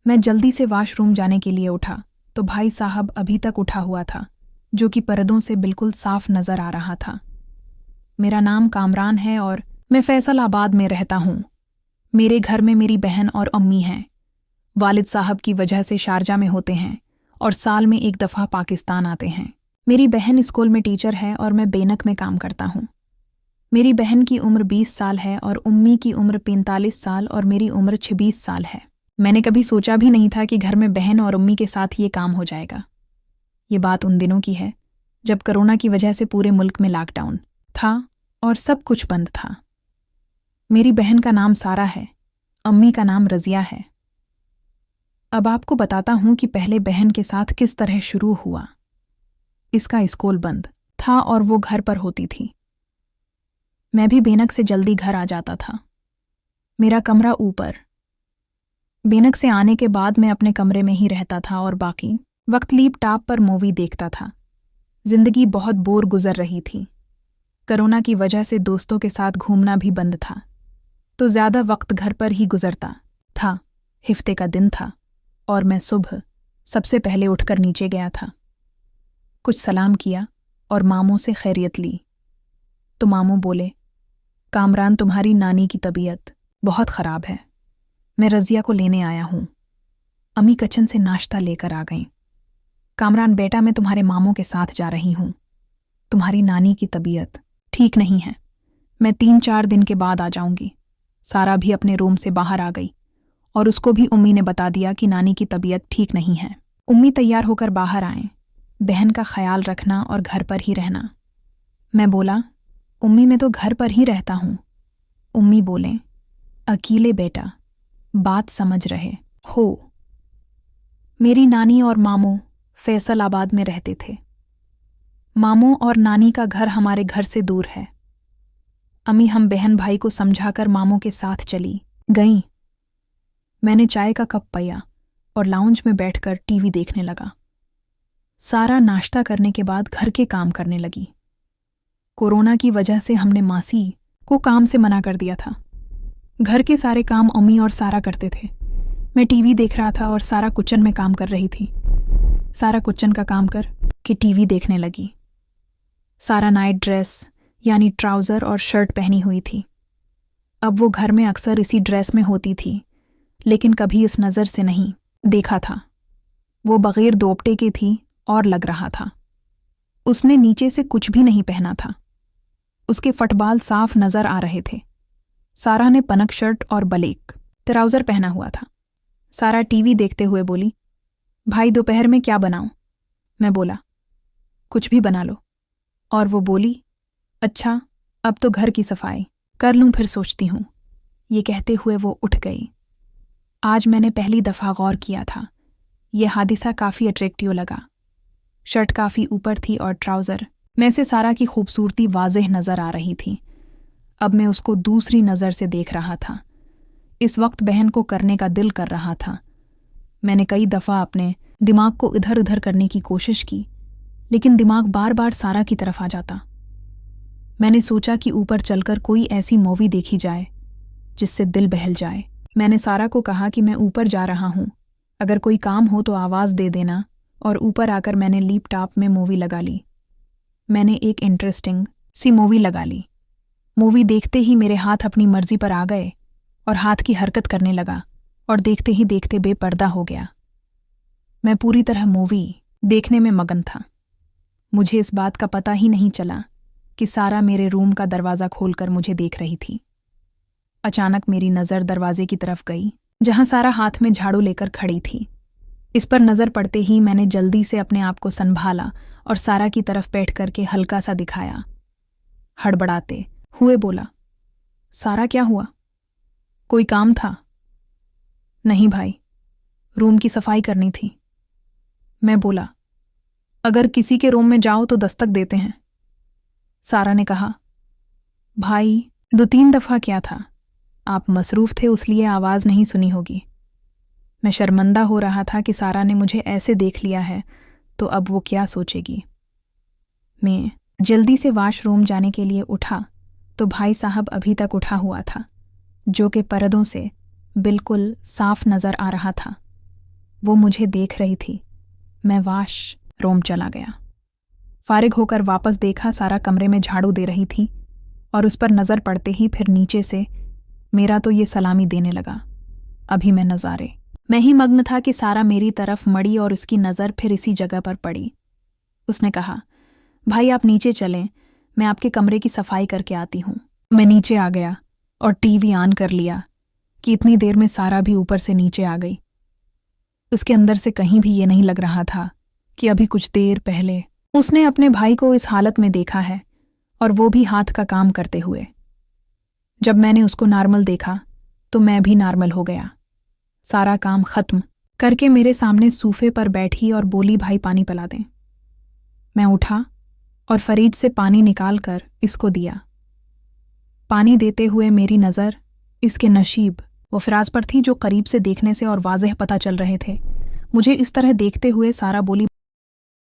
मैं जल्दी से वॉशरूम जाने के लिए उठा तो भाई साहब अभी तक उठा हुआ था, जो कि पर्दों से बिल्कुल साफ नजर आ रहा था। मेरा नाम कामरान है और मैं फैसलाबाद में रहता हूँ। मेरे घर में मेरी बहन और अम्मी हैं। वालिद साहब की वजह से शारजा में होते हैं और साल में एक दफ़ा पाकिस्तान आते हैं। मेरी बहन स्कूल में टीचर है और मैं बेनक में काम करता हूँ। मेरी बहन की उम्र 20 साल है और उम्मी की उम्र 45 साल और मेरी उम्र 26 साल है। मैंने कभी सोचा भी नहीं था कि घर में बहन और उम्मी के साथ ये काम हो जाएगा। ये बात उन दिनों की है जब कोरोना की वजह से पूरे मुल्क में लॉकडाउन था और सब कुछ बंद था। मेरी बहन का नाम सारा है, अम्मी का नाम रज़िया है। अब आपको बताता हूँ कि पहले बहन के साथ किस तरह शुरू हुआ। इसका स्कूल बंद था और वो घर पर होती थी। मैं भी बेनक से जल्दी घर आ जाता था। मेरा कमरा ऊपर। बेनक से आने के बाद मैं अपने कमरे में ही रहता था और बाकी वक्त लैपटॉप पर मूवी देखता था। जिंदगी बहुत बोर गुजर रही थी। कोरोना की वजह से दोस्तों के साथ घूमना भी बंद था, तो ज़्यादा वक्त घर पर ही गुजरता था। हफ्ते का दिन था और मैं सुबह सबसे पहले उठकर नीचे गया था। कुछ सलाम किया और मामों से खैरियत ली तो मामों बोले, कामरान तुम्हारी नानी की तबीयत बहुत ख़राब है, मैं रज़िया को लेने आया हूँ। अम्मी किचन से नाश्ता लेकर आ गईं। कामरान बेटा मैं तुम्हारे मामों के साथ जा रही हूँ। तुम्हारी नानी की तबीयत ठीक नहीं है, मैं 3-4 दिन के बाद आ जाऊंगी। सारा भी अपने रूम से बाहर आ गई और उसको भी उम्मी ने बता दिया कि नानी की तबीयत ठीक नहीं है। उम्मी तैयार होकर बाहर आए, बहन का ख्याल रखना और घर पर ही रहना। मैं बोला, उम्मी मैं तो घर पर ही रहता हूँ। उम्मी बोले, अकेले बेटा, बात समझ रहे हो। मेरी नानी और मामों फैसलाबाद में रहते थे। मामों और नानी का घर हमारे घर से दूर है। अम्मी हम बहन भाई को समझाकर मामों के साथ चली गईं। मैंने चाय का कप पिया और लाउंज में बैठकर टीवी देखने लगा। सारा नाश्ता करने के बाद घर के काम करने लगी। कोरोना की वजह से हमने मासी को काम से मना कर दिया था। घर के सारे काम अम्मी और सारा करते थे। मैं टीवी देख रहा था और सारा किचन में काम कर रही थी। सारा किचन का काम कर के टीवी देखने लगी। सारा नाइट ड्रेस यानी ट्राउज़र और शर्ट पहनी हुई थी। अब वो घर में अक्सर इसी ड्रेस में होती थी, लेकिन कभी इस नज़र से नहीं देखा था। वो बग़ैर दोपटे की थी और लग रहा था। उसने नीचे से कुछ भी नहीं पहना था। उसके फटबाल साफ नज़र आ रहे थे। सारा ने पनक शर्ट और ब्लैक ट्राउज़र पहना हुआ था। सारा टीवी देखते हुए बोली, भाई दोपहर में क्या बनाऊं? मैं बोला, कुछ भी बना लो। और वो बोली, अच्छा अब तो घर की सफाई कर लूं, फिर सोचती हूँ। ये कहते हुए वो उठ गई। आज मैंने पहली दफ़ा गौर किया था। यह हादिसा काफ़ी अट्रैक्टिव लगा। शर्ट काफ़ी ऊपर थी और ट्राउज़र में से सारा की खूबसूरती वाज़ेह नज़र आ रही थी। अब मैं उसको दूसरी नज़र से देख रहा था। इस वक्त बहन को करने का दिल कर रहा था। मैंने कई दफ़ा अपने दिमाग को इधर उधर करने की कोशिश की, लेकिन दिमाग बार बार सारा की तरफ आ जाता। मैंने सोचा कि ऊपर चलकर कोई ऐसी मूवी देखी जाए जिससे दिल बहल जाए। मैंने सारा को कहा कि मैं ऊपर जा रहा हूँ, अगर कोई काम हो तो आवाज़ दे देना, और ऊपर आकर मैंने लैपटॉप में मूवी लगा ली। मैंने एक इंटरेस्टिंग सी मूवी लगा ली। मूवी देखते ही मेरे हाथ अपनी मर्जी पर आ गए और हाथ की हरकत करने लगा और देखते ही देखते बेपर्दा हो गया। मैं पूरी तरह मूवी देखने में मगन था। मुझे इस बात का पता ही नहीं चला कि सारा मेरे रूम का दरवाज़ा खोलकर मुझे देख रही थी। अचानक मेरी नज़र दरवाजे की तरफ गई, जहां सारा हाथ में झाड़ू लेकर खड़ी थी। इस पर नज़र पड़ते ही मैंने जल्दी से अपने आप को संभाला और सारा की तरफ बैठ करके हल्का सा दिखाया। हड़बड़ाते हुए बोला, सारा क्या हुआ? कोई काम था? नहीं भाई, रूम की सफाई करनी थी। मैं बोला, अगर किसी के रूम में जाओ तो दस्तक देते हैं। सारा ने कहा, भाई 2-3 दफ़ा क्या था, आप मसरूफ़ थे इसलिए आवाज़ नहीं सुनी होगी। मैं शर्मिंदा हो रहा था कि सारा ने मुझे ऐसे देख लिया है तो अब वो क्या सोचेगी। मैं जल्दी से वॉशरूम जाने के लिए उठा तो भाई साहब अभी तक उठा हुआ था, जो कि पर्दों से बिल्कुल साफ नज़र आ रहा था। वो मुझे देख रही थी। मैं वाश रोम चला गया। फारिग होकर वापस देखा, सारा कमरे में झाड़ू दे रही थी और उस पर नज़र पड़ते ही फिर नीचे से मेरा तो ये सलामी देने लगा। अभी मैं नज़ारे मैं ही मग्न था कि सारा मेरी तरफ मड़ी और उसकी नज़र फिर इसी जगह पर पड़ी। उसने कहा, भाई आप नीचे चलें, मैं आपके कमरे की सफाई करके आती हूँ। मैं नीचे आ गया और टीवी ऑन कर लिया कि इतनी देर में सारा भी ऊपर से नीचे आ गई। उसके अंदर से कहीं भी ये नहीं लग रहा था कि अभी कुछ देर पहले उसने अपने भाई को इस हालत में देखा है, और वो भी हाथ का काम करते हुए। जब मैंने उसको नॉर्मल देखा तो मैं भी नॉर्मल हो गया। सारा काम खत्म करके मेरे सामने सूफे पर बैठी और बोली, भाई पानी पिला दें। मैं उठा और फरीज से पानी निकाल कर इसको दिया। पानी देते हुए मेरी नज़र इसके नशीब वो फिराज पर थी जो करीब से देखने से और वाज़ेह पता चल रहे थे। मुझे इस तरह देखते हुए सारा बोली,